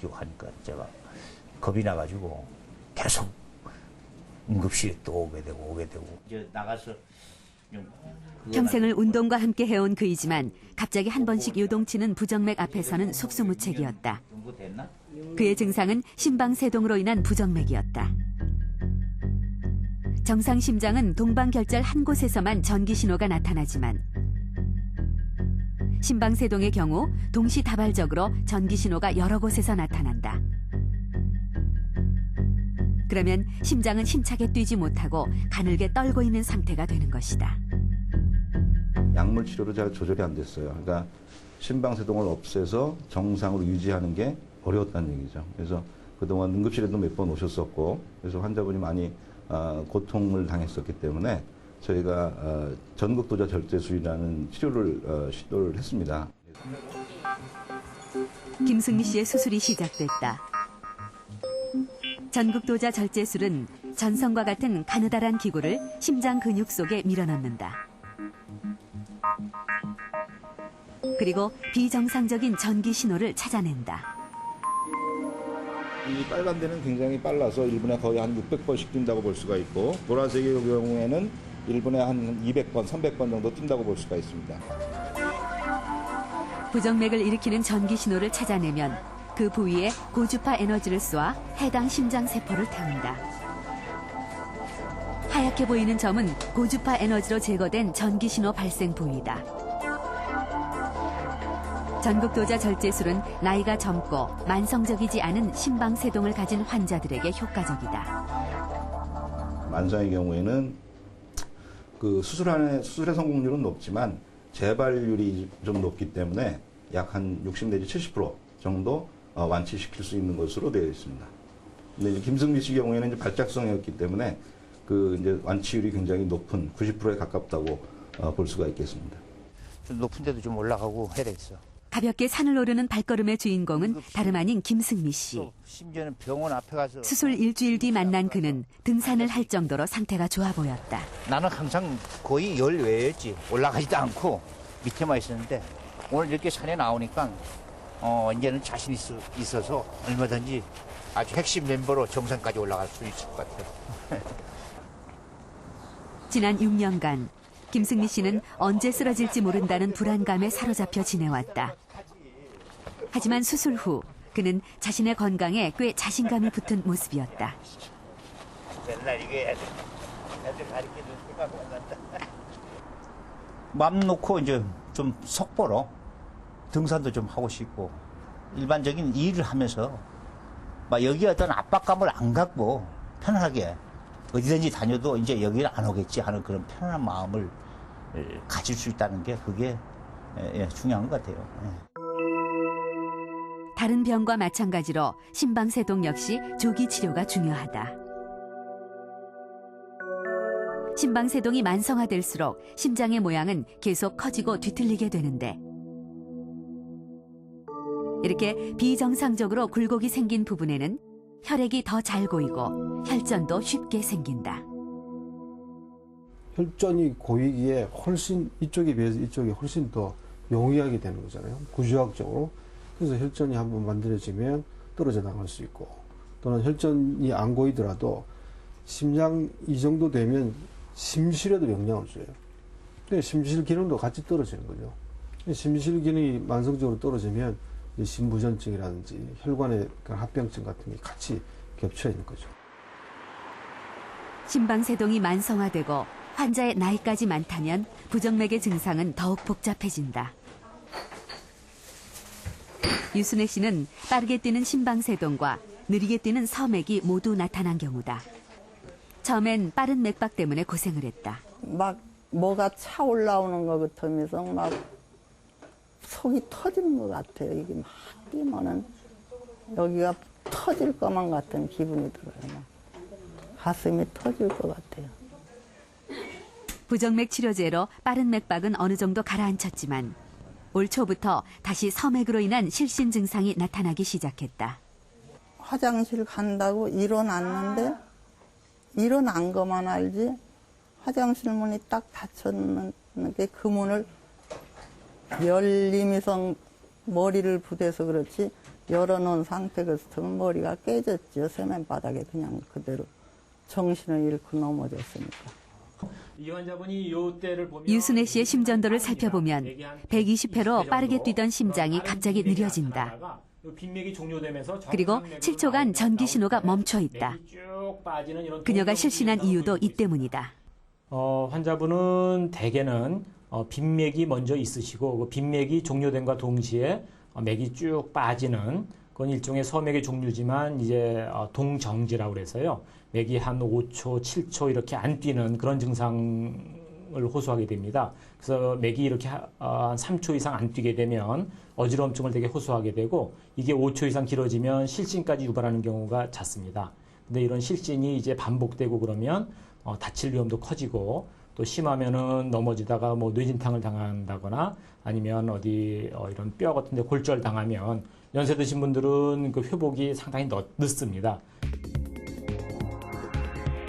느끼고 하니까 제가 겁이 나가지고 계속 응급실에 또 오게 되고 이제 나가서 평생을 운동과 함께 해온 그이지만 갑자기 한 번씩 요동치는 부정맥 앞에서는 속수무책이었다. 그의 증상은 심방세동으로 인한 부정맥이었다. 정상 심장은 동방결절 한 곳에서만 전기 신호가 나타나지만 심방세동의 경우 동시다발적으로 전기 신호가 여러 곳에서 나타난다. 그러면 심장은 힘차게 뛰지 못하고 가늘게 떨고 있는 상태가 되는 것이다. 약물 치료로 잘 조절이 안 됐어요. 그러니까 심방세동을 없애서 정상으로 유지하는 게 어려웠다는 얘기죠. 그래서 그동안 응급실에도 몇 번 오셨었고, 그래서 환자분이 많이 고통을 당했었기 때문에 저희가 전극도자 절제술이라는 치료를 시도를 했습니다. 김승미 씨의 수술이 시작됐다. 전극도자 절제술은 전선과 같은 가느다란 기구를 심장 근육 속에 밀어넣는다. 그리고 비정상적인 전기 신호를 찾아낸다. 이 빨간 데는 굉장히 빨라서 1분에 거의 한 600번씩 뛴다고 볼 수가 있고, 보라색의 경우에는 1분에 한 200번, 300번 정도 뛴다고 볼 수가 있습니다. 부정맥을 일으키는 전기 신호를 찾아내면 그 부위에 고주파 에너지를 쏘아 해당 심장 세포를 태운다. 하얗게 보이는 점은 고주파 에너지로 제거된 전기 신호 발생 부위다. 전극도자 절제술은 나이가 젊고 만성적이지 않은 심방세동을 가진 환자들에게 효과적이다. 만성의 경우에는 그 수술의 성공률은 높지만 재발률이 좀 높기 때문에 약 한 60 내지 70% 정도 완치시킬 수 있는 것으로 되어 있습니다. 근데 이제 김승미 씨 경우에는 이제 발작성이었기 때문에 그 이제 완치율이 굉장히 높은 90%에 가깝다고 볼 수가 있겠습니다. 좀 높은 데도 좀 올라가고 해야 되겠어. 가볍게 산을 오르는 발걸음의 주인공은 다름 아닌 김승미 씨. 심지어는 병원 앞에 가서 수술 일주일 뒤 만난 그는 등산을 할 정도로 상태가 좋아 보였다. 나는 항상 거의 열외였지. 올라가지도 않고 밑에만 있었는데 오늘 이렇게 산에 나오니까 이제는 자신 있어서 얼마든지 아주 핵심 멤버로 정상까지 올라갈 수 있을 것 같아요. 지난 6년간 김승미 씨는 언제 쓰러질지 모른다는 불안감에 사로잡혀 지내왔다. 하지만 수술 후 그는 자신의 건강에 꽤 자신감이 붙은 모습이었다. 맨날 이게 애들 가르치는 생각만 난다. 마음 놓고 이제 좀 속보로 등산도 좀 하고 싶고 일반적인 일을 하면서 막 여기 어떤 압박감을 안 갖고 편안하게 어디든지 다녀도 이제 여기는 안 오겠지 하는 그런 편안한 마음을 가질 수 있다는 게 그게 중요한 것 같아요. 다른 병과 마찬가지로 심방세동 역시 조기 치료가 중요하다. 심방세동이 만성화될수록 심장의 모양은 계속 커지고 뒤틀리게 되는데 이렇게 비정상적으로 굴곡이 생긴 부분에는 혈액이 더 잘 고이고 혈전도 쉽게 생긴다. 혈전이 고이기에 훨씬 이쪽에 비해서 이쪽이 훨씬 더 용이하게 되는 거잖아요. 구조학적으로. 그래서 혈전이 한번 만들어지면 떨어져 나갈 수 있고 또는 혈전이 안 고이더라도 심장 이 정도 되면 심실에도 영향을 줘요. 심실 기능도 같이 떨어지는 거죠. 심실 기능이 만성적으로 떨어지면 심부전증이라든지 혈관의 합병증 같은 게 같이 겹쳐 있는 거죠. 심방세동이 만성화되고 환자의 나이까지 많다면 부정맥의 증상은 더욱 복잡해진다. 유순혜 씨는 빠르게 뛰는 심방세동과 느리게 뛰는 서맥이 모두 나타난 경우다. 처음엔 빠른 맥박 때문에 고생을 했다. 막 뭐가 차 올라오는 것 같으면서 막 속이 터지는 것 같아요. 이게 막 뛰면은 여기가 터질 것만 같은 기분이 들어요. 막. 가슴이 터질 것 같아요. 부정맥 치료제로 빠른 맥박은 어느 정도 가라앉혔지만 올 초부터 다시 서맥으로 인한 실신 증상이 나타나기 시작했다. 화장실 간다고 일어났는데 일어난 것만 알지 화장실 문이 딱 닫혔는 게 그 문을 열림에서 머리를 부대서 그렇지 열어놓은 상태 같으면 머리가 깨졌죠. 세면바닥에 그냥 그대로 정신을 잃고 넘어졌으니까. 이 환자분이 요 때를 보면 유순애 씨의 심전도를 살펴보면 120회로 빠르게 뛰던 심장이 갑자기 느려진다. 빈맥이 종료되면서 그리고 7초간 전기 신호가 멈춰 있다. 그녀가 실신한 이유도 이 때문이다. 환자분은 대개는 빈맥이 먼저 있으시고 그 빈맥이 종료된과 동시에 맥이 쭉 빠지는 그건 일종의 서맥의 종류지만 이제 동정지라고 그래서요. 맥이 한 5초, 7초 이렇게 안 뛰는 그런 증상을 호소하게 됩니다. 그래서 맥이 이렇게 한 3초 이상 안 뛰게 되면 어지러움증을 되게 호소하게 되고 이게 5초 이상 길어지면 실신까지 유발하는 경우가 잦습니다. 근데 이런 실신이 이제 반복되고 그러면 다칠 위험도 커지고 또 심하면은 넘어지다가 뭐 뇌진탕을 당한다거나 아니면 어디 이런 뼈 같은 데 골절 당하면 연세 드신 분들은 그 회복이 상당히 늦습니다.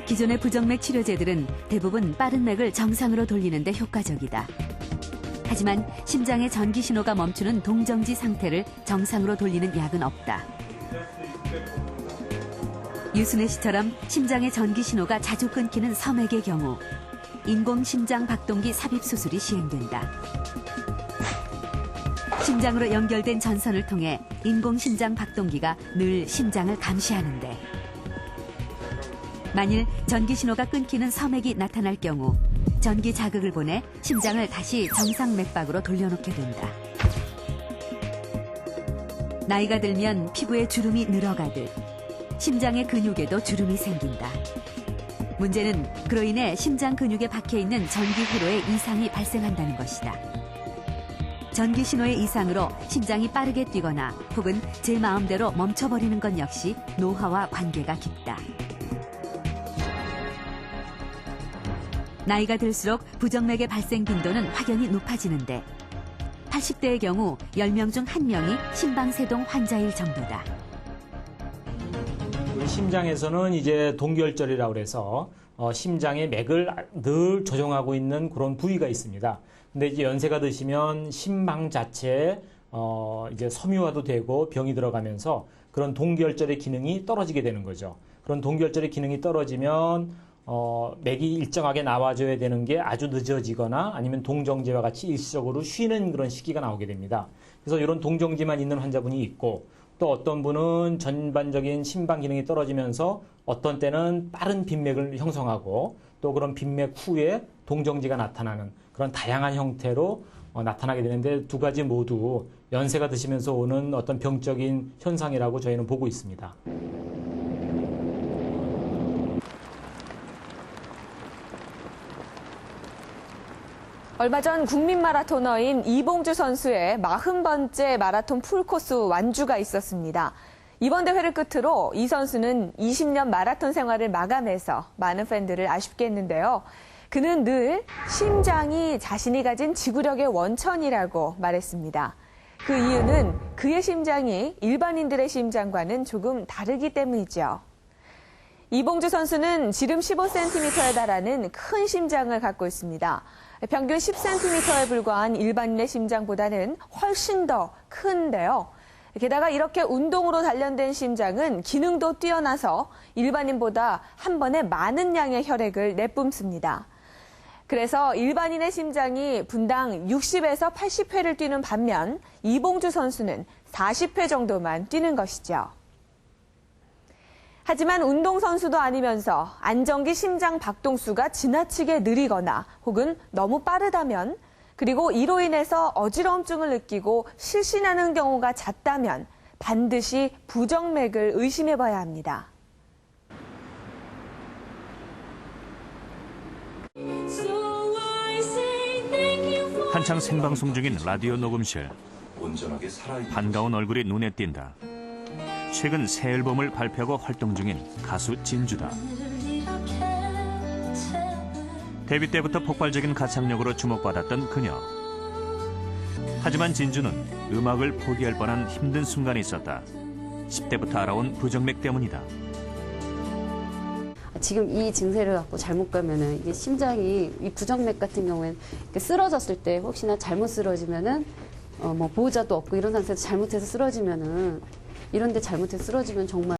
기존의 부정맥 치료제들은 대부분 빠른 맥을 정상으로 돌리는 데 효과적이다. 하지만 심장의 전기 신호가 멈추는 동정지 상태를 정상으로 돌리는 약은 없다. 유순애 씨처럼 심장의 전기 신호가 자주 끊기는 서맥의 경우 인공심장 박동기 삽입 수술이 시행된다. 심장으로 연결된 전선을 통해 인공심장 박동기가 늘 심장을 감시하는데 만일 전기 신호가 끊기는 서맥이 나타날 경우 전기 자극을 보내 심장을 다시 정상 맥박으로 돌려놓게 된다. 나이가 들면 피부에 주름이 늘어가듯 심장의 근육에도 주름이 생긴다. 문제는 그로 인해 심장 근육에 박혀있는 전기 회로에 이상이 발생한다는 것이다. 전기 신호의 이상으로 심장이 빠르게 뛰거나 혹은 제 마음대로 멈춰버리는 것 역시 노화와 관계가 깊다. 나이가 들수록 부정맥의 발생 빈도는 확연히 높아지는데 80대의 경우 10명 중 1명이 심방세동 환자일 정도다. 우리 심장에서는 이제 동결절이라고 그래서 심장의 맥을 늘 조정하고 있는 그런 부위가 있습니다. 근데 이제 연세가 드시면 심방 자체에 이제 섬유화도 되고 병이 들어가면서 그런 동결절의 기능이 떨어지게 되는 거죠. 그런 동결절의 기능이 떨어지면 맥이 일정하게 나와줘야 되는 게 아주 늦어지거나 아니면 동정지와 같이 일시적으로 쉬는 그런 시기가 나오게 됩니다. 그래서 이런 동정지만 있는 환자분이 있고 또 어떤 분은 전반적인 심방 기능이 떨어지면서 어떤 때는 빠른 빈맥을 형성하고 또 그런 빈맥 후에 동정지가 나타나는 그런 다양한 형태로 나타나게 되는데 두 가지 모두 연세가 드시면서 오는 어떤 병적인 현상이라고 저희는 보고 있습니다. 얼마 전 국민 마라토너인 이봉주 선수의 40번째 마라톤 풀코스 완주가 있었습니다. 이번 대회를 끝으로 이 선수는 20년 마라톤 생활을 마감해서 많은 팬들을 아쉽게 했는데요. 그는 늘 심장이 자신이 가진 지구력의 원천이라고 말했습니다. 그 이유는 그의 심장이 일반인들의 심장과는 조금 다르기 때문이죠. 이봉주 선수는 지름 15cm에 달하는 큰 심장을 갖고 있습니다. 평균 10cm에 불과한 일반인의 심장보다는 훨씬 더 큰데요. 게다가 이렇게 운동으로 단련된 심장은 기능도 뛰어나서 일반인보다 한 번에 많은 양의 혈액을 내뿜습니다. 그래서 일반인의 심장이 분당 60에서 80회를 뛰는 반면 이봉주 선수는 40회 정도만 뛰는 것이죠. 하지만 운동선수도 아니면서 안정기 심장 박동수가 지나치게 느리거나 혹은 너무 빠르다면 그리고 이로 인해서 어지러움증을 느끼고 실신하는 경우가 잦다면 반드시 부정맥을 의심해 봐야 합니다. 한창 생방송 중인 라디오 녹음실. 반가운 얼굴이 눈에 띈다. 최근 새 앨범을 발표하고 활동 중인 가수 진주다. 데뷔 때부터 폭발적인 가창력으로 주목받았던 그녀. 하지만 진주는 음악을 포기할 뻔한 힘든 순간이 있었다. 10대부터 알아온 부정맥 때문이다. 지금 이 증세를 갖고 잘못 가면은 이게 심장이 이 부정맥 같은 경우에는 쓰러졌을 때 혹시나 잘못 쓰러지면은 뭐 보호자도 없고 이런 상태에서 잘못해서 쓰러지면은 이런 데 잘못해 쓰러지면 정말